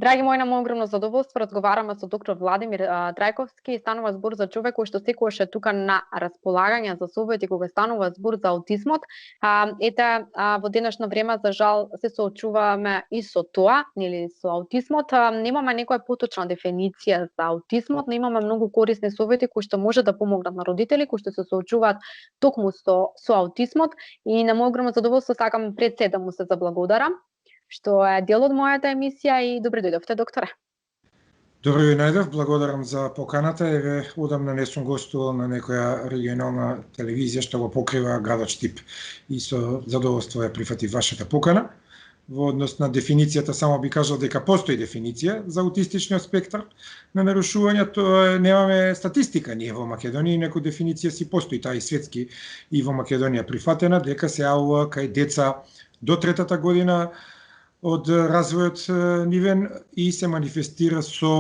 Драги мои, на мој огромно задоволство разговараме со доктор Владимир Трајковски. Станува збор за човек кој што секогаш е тука на располагање за совети кога станува збор за аутизмот. Во денешно време за жал се соочуваме и со тоа, нели, со аутизмот. Немаме некоја поточна дефиниција за аутизмот, но имаме многу корисни совети кои што може да помогнат на родители кои што се соочуваат токму со аутизмот. И на мој огромно задоволство сакам пред се да му се заблагодарам што е дел од мојата емисија и добре дојдовте, докторе. Добро ви најдов, благодарам за поканата. Еве, одамна не сум гостувал на некоја регионална телевизија што го покрива градот Штип и со задоволство ја прифатив вашата покана. Во однос на дефиницијата само би кажал дека постои дефиниција за аутистичниот спектар на нарушување, тоа немаме статистика ние во Македонија, некоја дефиниција си постои, таа и светски и во Македонија прифатена, дека се јавува кај деца до третата година од развојот нивен и се манифестира со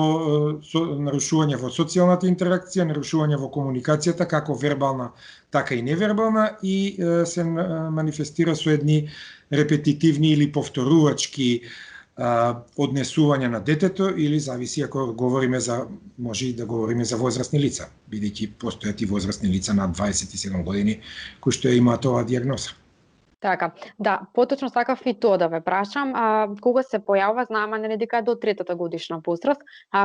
нарушување во социјалната интеракција, нарушување во комуникацијата, како вербална, така и невербална, и се манифестира со едни репетитивни или повторувачки однесување на детето, или зависи ако говориме за, може и да говориме за возрастни лица, бидејќи постојат и возрастни лица над 27 години кои што имаат оваа дијагноза. Така, да, поточно сакав и тоа да ве прашам, кога се појавува, знаеме нели дека е до третата годишна возраст,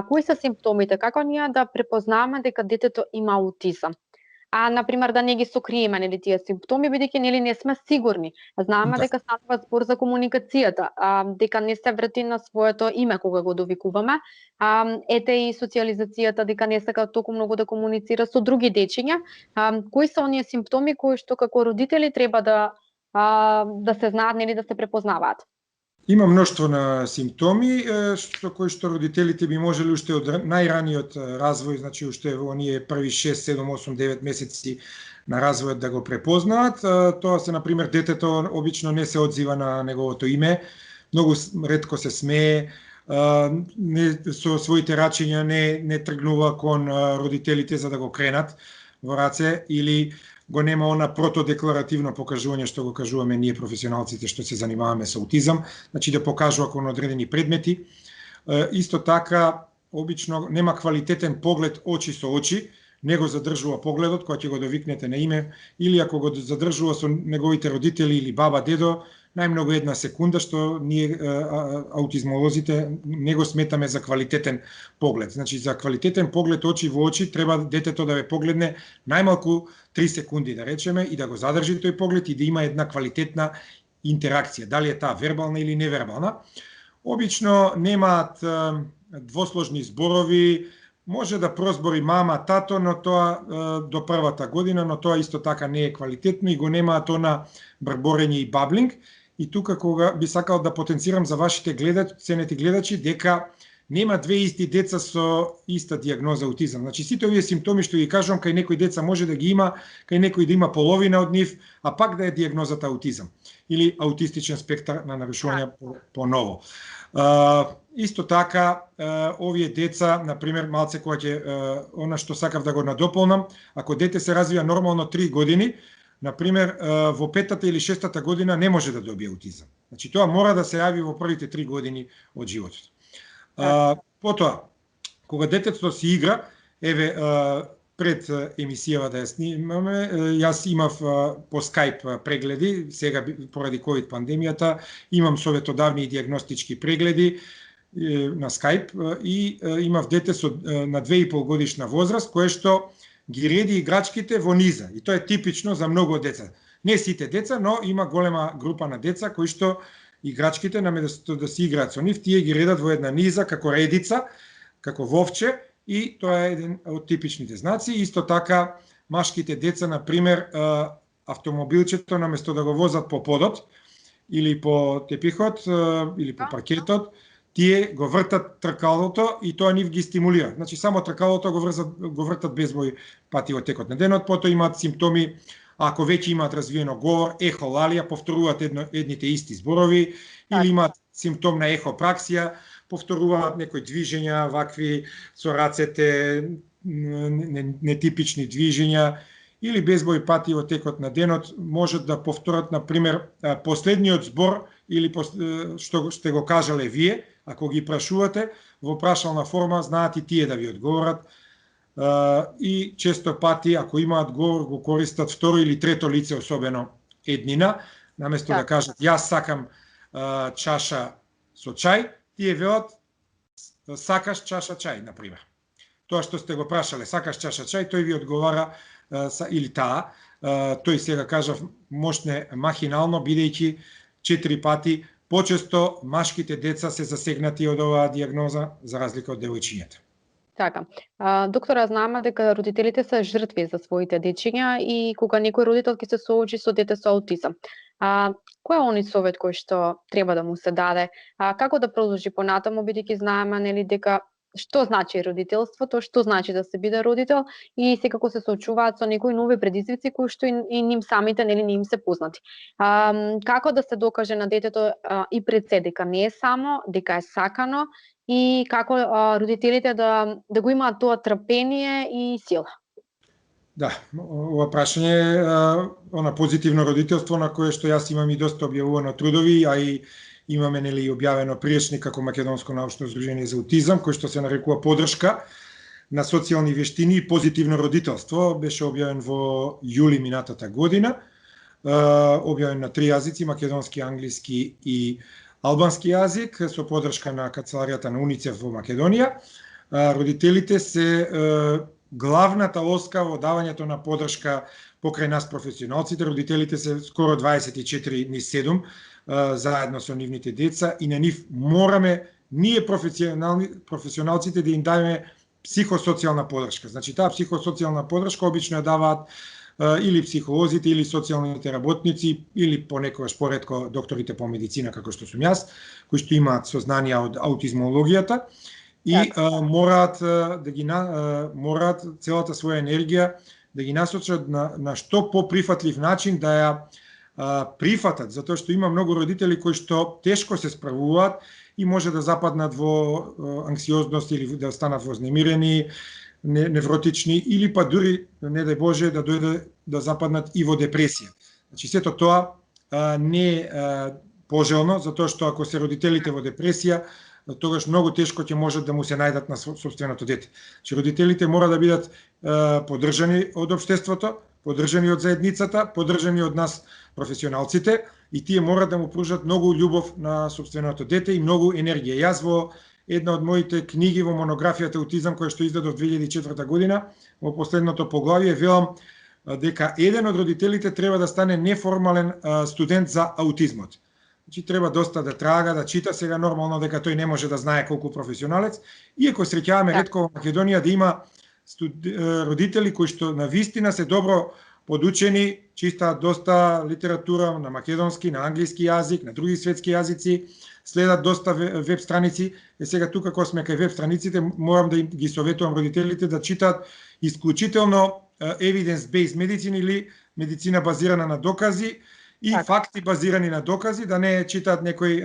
кои се симптомите, како ние да препознаваме дека детето има аутизам? Например, да не ги сокриеме нели тие симптоми, бидејќи нели не сме сигурни. Знаеме дека станува збор за комуникацијата, дека не се врати на своето име кога го довикуваме, ете и социјализацијата, дека не сака толку многу да комуницира со други дечиња. Кои се оние симптоми кои што како родители треба да се знаат, нели, да се препознаваат? Има мноштво на симптоми со кои што родителите би можеле уште од најраниот развој, значи уште во оние први 6, 7, 8, 9 месеци на развојот да го препознаат. Тоа се, например, детето обично не се одзива на неговото име, многу ретко се смее, со своите рачиња не тргнува кон родителите за да го кренат во раце, или го нема она протодекларативно покажување што го кажуваме ние професионалците што се занимаваме со аутизам, значи да покажува кон одредени предмети. Исто така, обично нема квалитетен поглед очи со очи, не го задржува погледот кога ќе го довикнете на име, или ако го задржува со неговите родители или баба, дедо, најмногу една секунда, што ние аутизмолозите не го сметаме за квалитетен поглед. Значи, за квалитетен поглед очи во очи треба детето да ве погледне најмалку 3 секунди, да речеме, и да го задржи тој поглед и да има една квалитетна интеракција. Дали е таа вербална или невербална. Обично немаат двосложни зборови, може да прозбори мама, тато, но тоа до првата година, но тоа исто така не е квалитетно и го немаат она брборење и баблинг. И тука кога би сакал да потенцирам за вашите ценети гледачи дека нема две исти деца со иста дијагноза аутизам. Значи сите овие симптоми што ги кажувам, кај некој деца може да ги има, кај некој да има половина од нив, а пак да е дијагнозата аутизам или аутистичен спектар на нарушување по-ново. Исто така, овие деца, например, малце кога ќе она што сакав да го надополнам, ако дете се развива нормално 3 години, например, во 5-та или 6-та година не може да добие аутизам. Значи тоа мора да се јави во првите 3 години од животот. Потоа, кога детето си игра, еве, пред емисијава да ја снимаме, јас имав по Skype прегледи, сега поради COVID пандемијата, имам советодавни и дијагностички прегледи на Skype и имав дете на 2,5 годишна возраст, кое што ги реди играчките во низа. И тоа е типично за многу деца. Не сите деца, но има голема група на деца кои што играчките, наместо да си играат со нив, тие ги редат во една низа како редица, како вовче, и тоа е еден од типичните знаци. Исто така, машките деца, например, автомобилчето, наместо да го возат по подот, или по тепихот, или по паркетот, тие го вртат тркалото и тоа нив ги стимулира. Значи, само тркалото го вртат безброј пати во текот на денот, потоа имаат симптоми, ако веќе имаат развиено говор, ехолалија, повторуваат едните исти зборови, или имаат симптом на ехопраксија, повторуваат некои движења, вакви со рацете, нетипични движења, или безброј пати во текот на денот можат да повторат, например, последниот збор, или што сте го кажале вие, ако ги прашувате во прашална форма, знаат и тие да ви одговорат. И често пати, ако имаат говор, го користат второ или трето лице, особено еднина, наместо да кажат јас сакам чаша со чај, тие велат сакаш чаша чај, например. Тоа што сте го прашале, сакаш чаша чај, тој ви одговара или таа, тој сега кажав мошне махинално, бидејќи 4 пати почесто машките деца се засегнати од оваа диагноза за разлика од девојчињата. Така. Доктора, знаме дека родителите се жртви за своите дечиња и кога некој родител ќе се соочи со дете со аутизам. Кој е оној совет кој што треба да му се даде? Како да продолжи понатаму, бидејќи знаеме нели дека што значи родителството, што значи да се биде родител и секако се соочуваат со некои нови предизвици кои што и ним самите нели не им се познати. Како да се докаже на детето и пред се дека не е само, дека е сакано и како родителите да го имаат тоа трпение и сила? Да, ова прашање е на позитивно родителство на кое што јас имам и доста објавувано трудови, а и имаме нели објавено приечник како Македонско научно здружение за аутизам, кој што се нарекува Подршка на социјални вештини и позитивно родителство. Беше објавен во јули минатата година. Објавен на 3 јазици, македонски, англиски и албански јазик, со подршка на канцеларијата на УНИЦЕФ во Македонија. Родителите се главната оска во давањето на подршка покрај нас професионалците. Родителите се скоро 24/7 заедно со нивните деца и на нив мораме ние професионалците да им даваме психосоцијална подршка. Значи таа психосоцијална подршка обично ја даваат или психолозите, или социјалните работници, или понекогаш поретко докторите по медицина, како што сум јас, кои што имаат сознанија од аутизмологијата и мораат да ги мораат целата своја енергија да ги насочат на што поприфатлив начин да ја прифатат, затоа што има многу родители кои што тешко се справуваат и може да западнат во анксиозност или да станат вознемирени, невротични или па дури, не дај Боже, да дојде да западнат и во депресија. Значи сето тоа не е пожелно, затоа што ако се родителите во депресија, тогаш многу тешко ќе можат да му се најдат на собственото дете. Значи родителите мора да бидат поддржани од општеството, поддржани од заедницата, поддржани од нас професионалците и тие мора да му пружат многу љубов на собственото дете и многу енергија. Јас во една од моите книги во монографијата Аутизам која што издадов 2004 година, во последното поглавје велам дека еден од родителите треба да стане неформален студент за аутизмот. Значи треба доста да трага, да чита, сега нормално дека тој не може да знае колку професионалец, иако среќаваме ретко во Македонија да има родители кои што на вистина се добро подучени, читаат доста литература на македонски, на англиски јазик, на други светски јазици, следат доста веб страници. Сега тука кога сме кај веб страниците, морам да ги советувам родителите да читаат исклучително evidence-based medicine или медицина базирана на докази и факти базирани на докази, да не читаат некои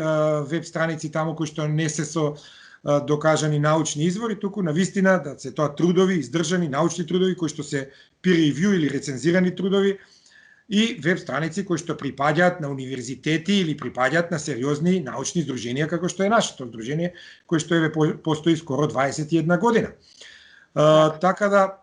веб страници таму кои што не се со докажани научни извори, туку на вистина да се тоа трудови, издржани научни трудови кои што се peer review или рецензирани трудови и веб страници кои што припаѓаат на универзитети или припаѓаат на сериозни научни здруженија како што е нашето здружение кое што постои скоро 21 година. Така да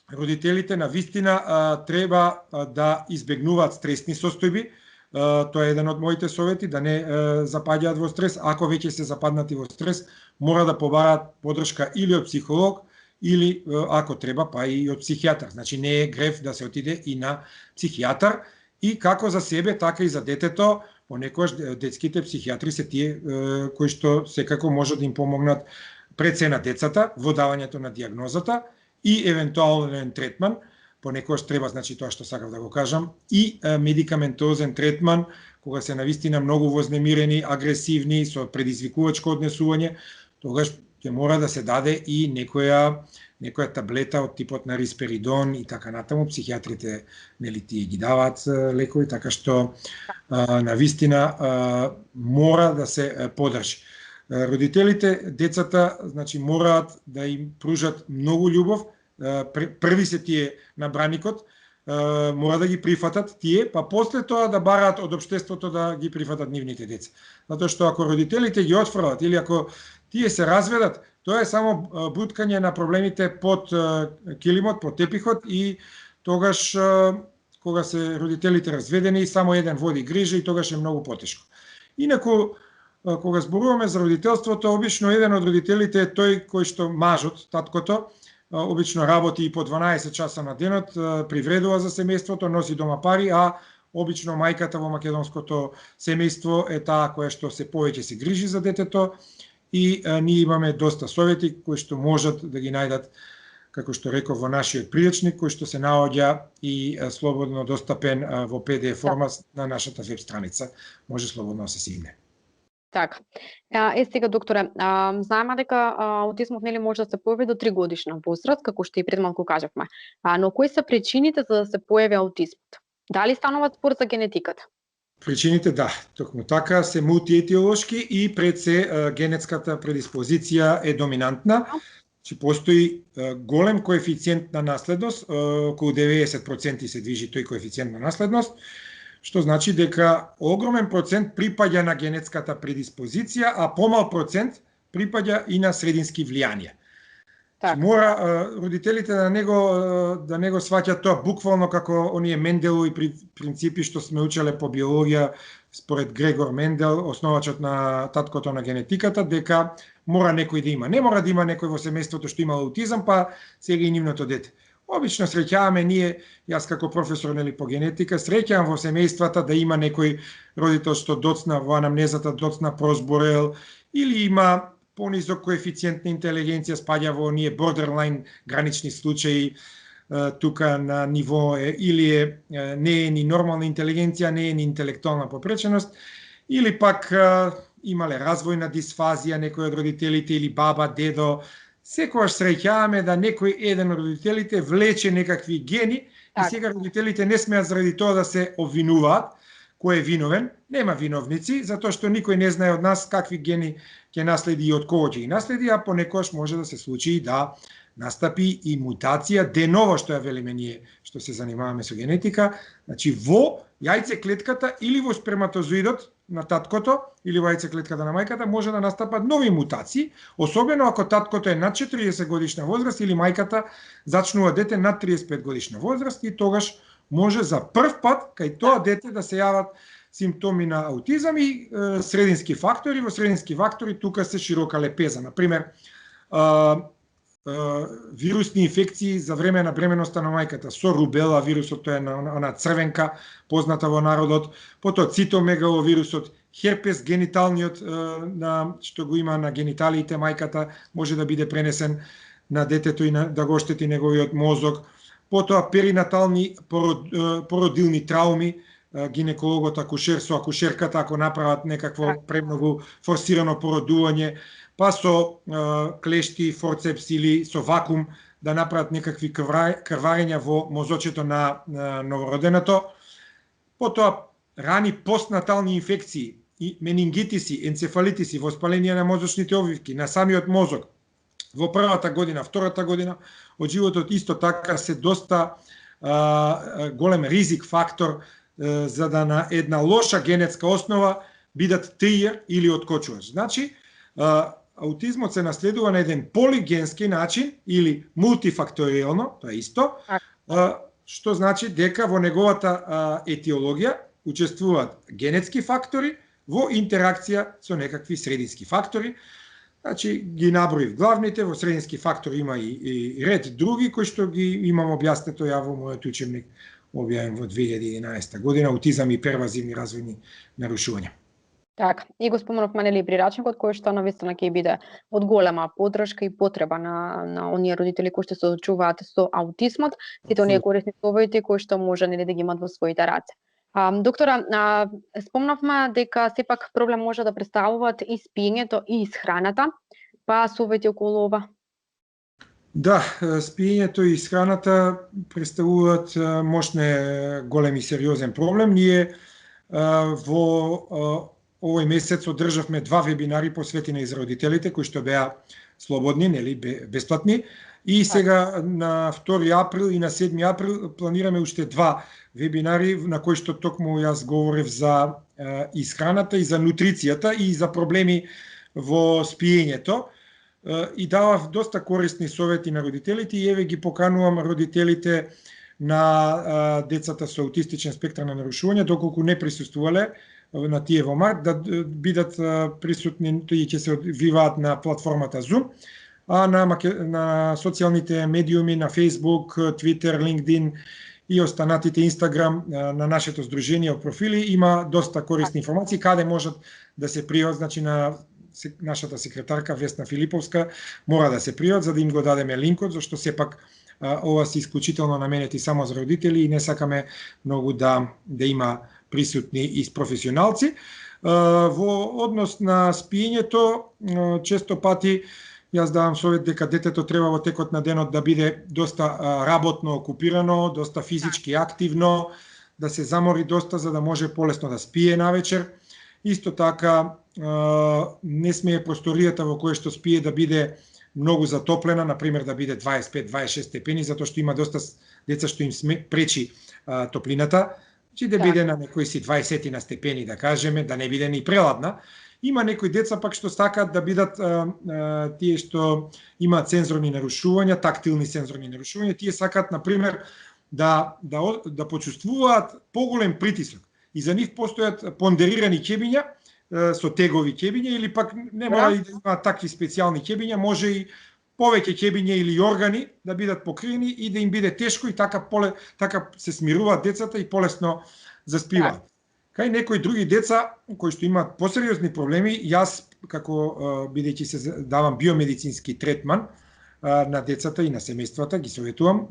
родителите на вистина треба да избегнуваат стресни состојби. Тоа е еден од моите совети, да не запаѓаат во стрес. Ако веќе се западнати во стрес, мора да побараат поддршка или од психолог, или ако треба па и од психијатар. Значи не е грев да се отиде и на психијатар и како за себе, така и за детето. Понекогаш детските психијатри се тие кои што секако може да им помогнат пред се на децата во давањето на диагнозата и евентуален третман. Понекогаш треба, значи тоа што сакав да го кажам, и медикаментозен третман кога се навистина многу вознемирени, агресивни, со предизвикувачко однесување, тогаш ќе мора да се даде и некоја таблета од типот на рисперидон и така натаму. Психијатрите нели тие ги даваат лекови, така што навистина мора да се поддржи. Родителите, децата, значи мораат да им пружат многу љубов. Први се тие на браникот, мора да ги прифатат тие, па после тоа да бараат од општеството да ги прифатат нивните деца. Затоа што ако родителите ги отфрлат или ако тие се разведат, тоа е само буткање на проблемите под килимот, под тепихот и тогаш кога се родителите разведени, само еден води грижа и тогаш е многу потешко. Инаку, кога зборуваме за родителството, обично еден од родителите е тој кој што мажот, таткото, обично работи и по 12 часа на денот, привредува за семејството, носи дома пари, а обично мајката во македонското семејство е таа која што се повеќе се грижи за детето и ние имаме доста совети кои што можат да ги најдат, како што реков, во нашиот пријачник, кој што се наоѓа и слободно достапен во PDF форма на нашата веб страница. Може слободно да се сигне. Така. Сега, докторе, знаеме дека аутизмот нели може да се појави до 3 годишна возраст, како што и пред малку кажавме. Но кои се причините за да се појави аутизмот? Дали станува спор за генетиката? Причините, да, токму така, се мултиетиолошки и пред се генетската предиспозиција е доминантна. Че постои голем коефициент на наследност, околу 90% се движи тој коефициент на наследност, што значи дека огромен процент припаѓа на генетската предиспозиција, а помал процент припаѓа и на средински влијанија. Так. Мора родителите да не го сваќат тоа буквално како оние Менделови принципи што сме учеле по биологија според Грегор Мендел, основачот на таткото на генетиката, дека мора некој да има. Не мора да има некој во семејството што има аутизам, па сега и нивното дете. Обично среќаваме ние, јас како професор нели по генетика, среќавам во семејствата да има некој родител што доцна во анамнезата, доцна прозборел или има понизок коефициент на интелигенција, спаѓа во оние бордерлайн гранични случаи, тука на ниво или не е ни нормална интелигенција, не е ни интелектуална попреченост, или пак имале развојна дисфазија некој од родителите или баба, дедо. Секогаш среќаваме да некој еден од родителите влече некакви гени и сега родителите не смеат заради тоа да се обвинуваат кој е виновен. Нема виновници, затоа што никој не знае од нас какви гени ќе наследи и од кого ќе ги наследи, а понекогаш може да се случи и да настапи и мутација, деново што ја велиме ние, што се занимаваме со генетика, значи во јајцеклетката или во сперматозоидот на таткото или во јајцеклетката на мајката може да настапат нови мутации, особено ако таткото е над 40 годишна возраст или мајката зачнува дете над 35 годишна возраст и тогаш може за прв пат кај тоа дете да се јават симптоми на аутизам и средински фактори. Во средински фактори тука се широка лепеза. Например, вирусни инфекции за време на бременоста на мајката со рубела вирусот, тоа е на црвенка, позната во народот, потоа цитомегаловирусот, херпес гениталниот што го има на гениталиите мајката, може да биде пренесен на детето и да го оштети неговиот мозок, потоа перинатални породилни трауми, гинекологот акушер со акушерката ако направат некакво премногу форсирано породување, па со клешти, форцепс или со вакуум да направат некакви крварења во мозочето на новороденото. Потоа рани постнатални инфекции, менингитиси, енцефалитиси, воспаление на мозочните обвивки, на самиот мозок. Во првата година, втората година од животот исто така се доста голем ризик фактор за да на една лоша генетска основа бидат триер или откочуваш. Значи, аутизмот се наследува на еден полигенски начин или мултифакториално, тоа е исто, што значи дека во неговата етиологија учествуваат генетски фактори во интеракција со некакви средински фактори. Значи, ги наброив главните, во средински фактори има и ред други кои што ги имам објаснето ја во мојот учебник објавен во 2011 година, аутизам и первазивни развојни нарушувања. Така, и го споменавме нели прирачникот кој што навистина ќе биде од голема поддршка и потреба на оние родители кои што се соочуваат со аутизмот, сите оние корисни совети кои што може нели да ги имат во своите раце. Доктора, спомнавме дека сепак проблем може да представуваат и спиењето и исхраната, па совети околу ова. Да, спиењето и исхраната представуваат мощне голем и сериозен проблем. Ние во овој месец одржавме 2 вебинари посветени за родителите кои што беа слободни, нели бесплатни, И сега на 2 април и на 7 април планираме уште 2 вебинари на кои што токму јас говорев за исхраната и за нутрицијата и за проблеми во спиењето. И давав доста корисни совети на родителите и еве ги поканувам родителите на децата со аутистичен спектар на нарушување, доколку не присуствувале на тие во март, да бидат присутни и ќе се одвиваат на платформата Zoom, а на социјалните медиуми, на Facebook, Twitter, LinkedIn и останатите Instagram на нашето здружение профили има доста корисни информации каде можат да се пријават, значи на нашата секретарка Весна Филиповска мора да се пријават за да им го дадеме линкот, зашто сепак ова се исклучително наменети само за родители и не сакаме многу да има присутни и професионалци. Во однос на спиењето, често пати јас давам совет дека детето треба во текот на денот да биде доста работно окупирано, доста физички активно, да се замори доста за да може полесно да спие навечер. Исто така не смее просторијата во која што спие да биде многу затоплена, например да биде 25-26 степени, затоа што има доста деца што им пречи топлината, че да биде на некои си 20 на степени, да кажеме, да не биде ни преладна. Има некои деца пак што сакаат да бидат тие што имаат сензорни нарушувања, тактилни сензорни нарушувања, тие сакаат например да почувствуваат поголем притисок и за нив постојат пондерирани ќебиња со тегови ќебиња или пак не мора и да имаат такви специјални ќебиња, може и повеќе ќебиња или органи да бидат покриени и да им биде тешко и така се смируваат децата и полесно заспиваат. Кај некои други деца кои што имаат посериозни проблеми, јас како бидејќи се давам биомедицински третман на децата и на семејствата, ги советувам.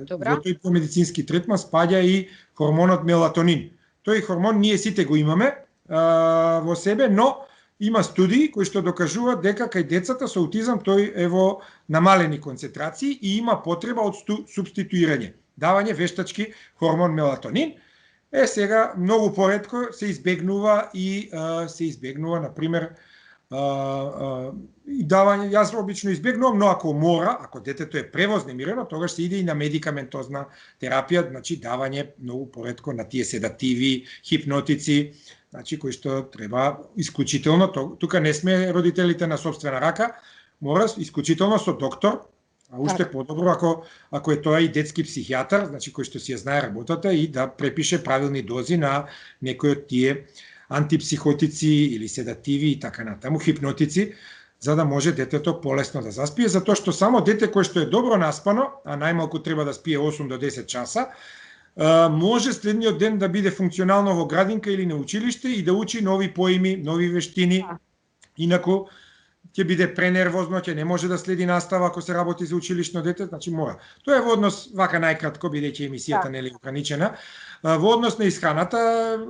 Во тој биомедицински третман спаѓа и хормонот мелатонин. Тој хормон ние сите го имаме во себе, но има студии кои што докажуваат дека кај децата со аутизам тој е во намалени концентрации и има потреба од субституирање, давање вештачки хормон мелатонин. Сега многу поретко се избегнува например давање, јас обично избегнувам, но ако мора, ако детето е превознемирено, тогаш се иде и на медикаментозна терапија, значи давање многу поретко на тие седативи, хипнотици, значи кои што треба исклучително, тука не сме родителите на сопствена рака, мора исклучително со доктор, а уште подобро ако е тоа и детски психијатар, значи кој што си ја знае работата и да препише правилни дози на некои од тие антипсихотици или седативи и така натаму, хипнотици, за да може детето полесно да заспие, затоа што само дете кое што е добро наспано, а најмалку треба да спие 8 до 10 часа, може следниот ден да биде функционално во градинка или на училиште и да учи нови поими, нови вештини, инаку ќе биде пренервозно, ќе не може да следи настава ако се работи за училишно дете, значи мора. Тоа е во однос, вака најкратко, бидејќи емисијата нели е ограничена. Во однос на исхраната,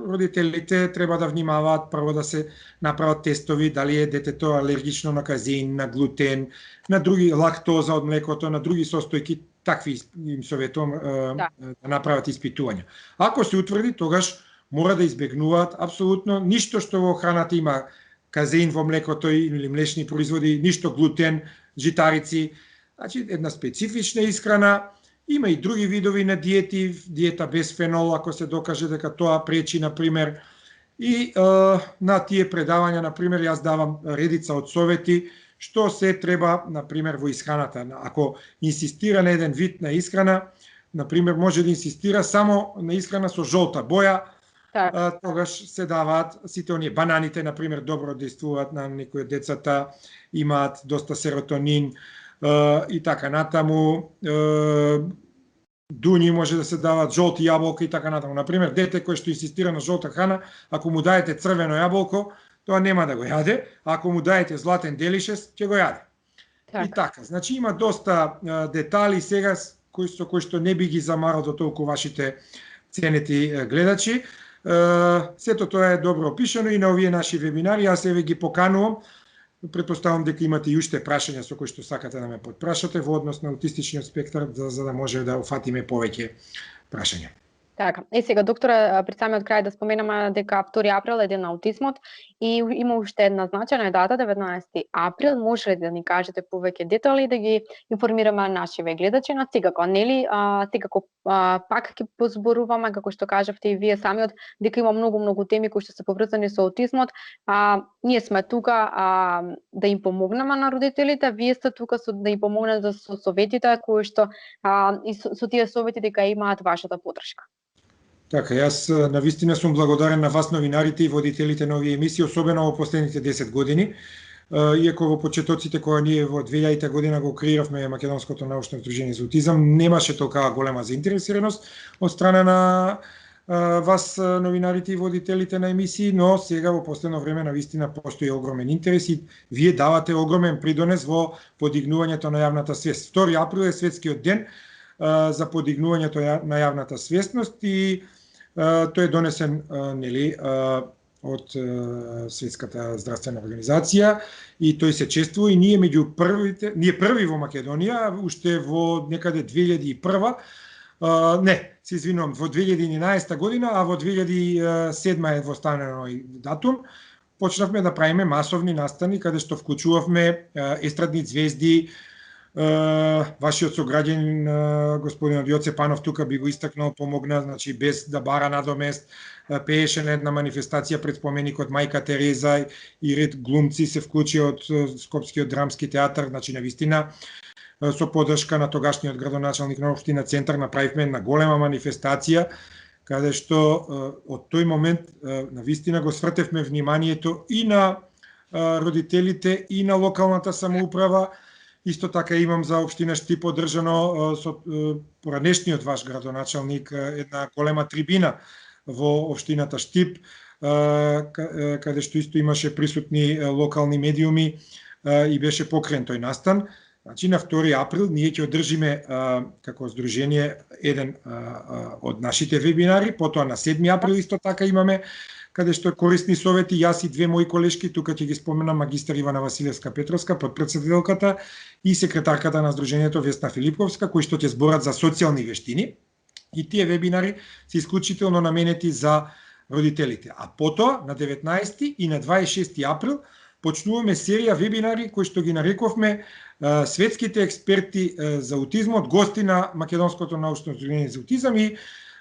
родителите треба да внимаваат прво да се направат тестови, дали е детето алергично на казеин, на глутен, на други лактоза од млекото, на други состојки, такви им советувам да направат испитувања. Ако се утврди, тогаш мора да избегнуваат апсолутно ништо што во храната има казеин во млекото или млечни производи, ништо глутен, житарици, значи една специфична исхрана. Има и други видови на диети, диета без фенол, ако се докаже дека тоа пречи, например. И на тие предавања, например, јас давам редица од совети, што се треба, например, во исхраната. Ако инсистира на еден вид на исхрана, например, може да инсистира само на исхрана со жолта боја, тогаш се даваат сите оние бананите, например, добро действуваат на некои од децата, имаат доста серотонин и така натаму. Дуњи може да се дават, жолти јаболка и така натаму. Например, дете кој што инсистира на жолта храна, ако му даете црвено јаболко, тоа нема да го јаде, а ако му даете златен делишес, ќе го јаде. И така, значи има доста детали сега со кои што не би ги замарал до толку вашите ценети гледачи. Сето тоа е добро опишано и на овие наши вебинари. Јас еве ги поканувам. Претпоставам дека имате и уште прашања со кои што сакате да ме подпрашате во однос на аутистичниот спектар, за да може да уфатиме повеќе прашања. Така, сега доктора, при самиот крај да споменаме дека 2 април е ден на аутизмот и има уште една значајна дата, 19 април. Може ли да ни кажете повеќе детали да ги информираме нашиве гледачи, но секако, нели, секако пак ќе позборуваме, како што кажавте и вие самиот, дека има многу теми кои што се поврзани со аутизмот. Ние сме тука да им помогнеме на родителите, вие сте тука да им помогнете со советите кои што и со тие совети дека имаат вашата поддршка. Така, јас навистина сум благодарен на вас новинарите и водителите на овие емисии, особено во последните 10 години. Иако во почетоците кога ние во 2000 година го креиравме Македонското научно здружение за аутизам, немаше толкова голема заинтересираност од страна на вас новинарите и водителите на емисии, но сега во последно време навистина постои огромен интерес и вие давате огромен придонес во подигнувањето на јавната свест. 2 април е светскиот ден за подигнувањето на јавната свесност и тој е донесен нели од Светската здравствена организација и тој се чествува и ние меѓу првите, ние први во Македонија, уште во некаде 2001, се извинувам, во 2011 година, а во 2007 е востанено и датум, почнавме да правиме масовни настани каде што вклучувавме естрадни звезди. Вашиот сограѓанин господин Јоце Панов тука би го истакнал, помогна, значи без да бара надомест, пееше на една манифестација пред споменикот Мајка Тереза и ред глумци се вклучи од Скопскиот драмски театар, значи навистина со поддршка на тогашниот градоначалник на општина Центар направивме една голема манифестација каде што од тој момент навистина го свртевме вниманието и на родителите и на локалната самоуправа. Исто така имам за општина Штип одржано со поранешниот ваш градоначалник една голема трибина во општината Штип, каде што исто имаше присутни локални медиуми и беше покрен тој настан. Значи на 2 април ние ќе одржиме како здружение еден од нашите вебинари, потоа на 7 април исто така имаме каде што корисни совети, јас и две мои колешки, тука ќе ги споменам магистар Ивана Василевска Петровска, подпредседателката и секретарката на Здружението Весна Филиповска, кои што ќе зборат за социјални вештини. И тие вебинари се исклучително наменети за родителите. А потоа, на 19 и на 26 април, почнуваме серија вебинари кои што ги нарековме светските експерти за аутизмот, гости на Македонското научно здружение за аутизам и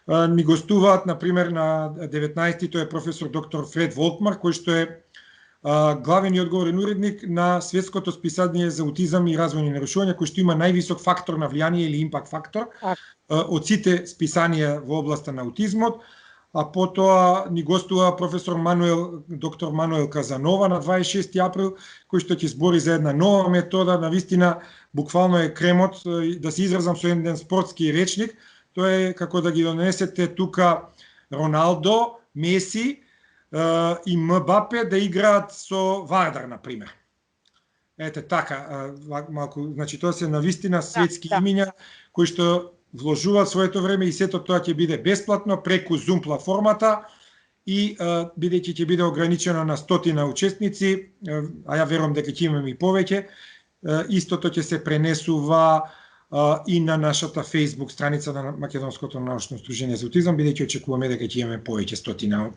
ни гостуваат, например, на 19-ти, тој е професор доктор Фред Волкмар, кој што е главен и одговорен уредник на светското списание за аутизам и развојни нарушувања, кој што има највисок фактор на влијание или импакт фактор од сите списанија во областа на аутизмот. А потоа ни гостува професор доктор Мануел Казанова на 26 април, кој што ќе збори за една нова метода, навистина буквално е кремот, да се изразам со еден спортски речник, тоа е како да ги донесете тука Роналдо, Меси и Мбапе да играат со Вардар, например. Ете така, малку, значи тоа се навистина светски имиња кои што вложуваат своето време и сето тоа ќе биде бесплатно преку Zoom платформата и бидејќи ќе биде ограничено на 100 учесници, а ја верувам дека ќе имаме и повеќе, истото ќе се пренесува и на нашата Facebook страница на Македонското научно здружение за аутизам, бидејќи очекуваме дека ќе имаме повеќе 100,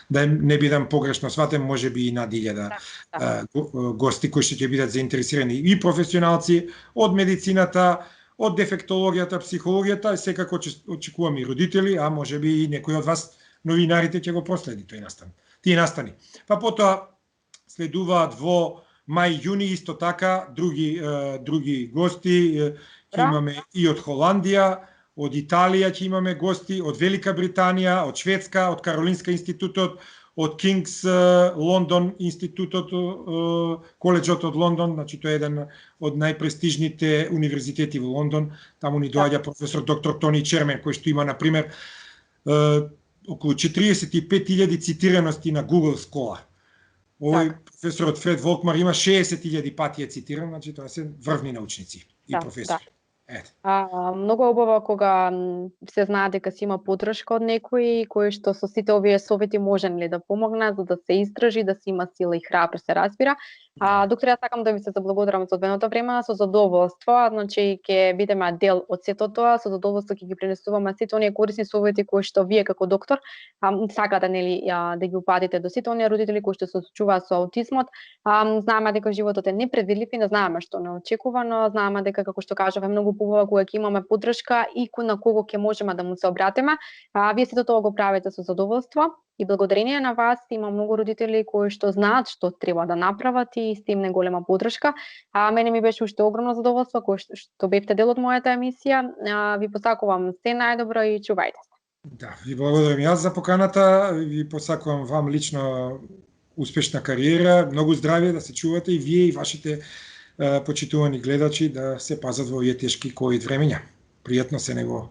да не бидам погрешно сватен, можеби и над 1000 гости кои што ќе бидат заинтересирани и професионалци од медицината, од дефектологијата, психологијата, и секако очекувам и родители, а можеби и некои од вас новинарите ќе го проследи тие настани. Па потоа следуваат во мај-јуни исто така други гости, ќе имаме и од Холандија, од Италија ќе имаме гости, од Велика Британија, од Шведска, од Каролинска институтот, од Кингс Лондон институтот, коледжот од Лондон, значи тоа е еден од најпрестижните универзитети во Лондон. Таму ни доаѓа професор доктор Тони Чермен, кој што има, например, околу 45.000 цитираности на Google Scholar. Овој професорот Фред Волкмар има 60.000 пати е цитиран, значи тоа се врвни научници и професори. Многу убаво кога се знае дека си има поддршка од некој кој што со сите овие совети може да помогне за да се истражи, да се има сила и храброст, се разбира. Доктор, јас сакам да ви се заблагодарам за одвоеното време, со задоволство, значи ќе бидеме дел од сето тоа, со задоволство ќе ги пренесуваме сите оние корисни совети кои што вие како доктор сакате нели да ги упатите до сите оние родители кои што се соочуваат со аутизмот. Знаеме дека животот е непредвидлив и не знаеме што не очекува, но знаеме дека како што кажав е многу побава кога ќе имаме поддршка и на кого ќе можеме да му се обратиме. Вие сето тоа го правите со задоволство. И благодарение на вас има многу родители кои што знаат што треба да направат и стимне голема поддршка. Мене ми беше уште огромно задоволство кој што бевте дел од мојата емисија. Ви посакувам се најдобро и чувајте се. Да, ви благодарам јас за поканата, ви посакувам вам лично успешна кариера, многу здравје, да се чувате и вие и вашите почитувани гледачи да се пазат во овие тешки ковид времења. Пријатно се него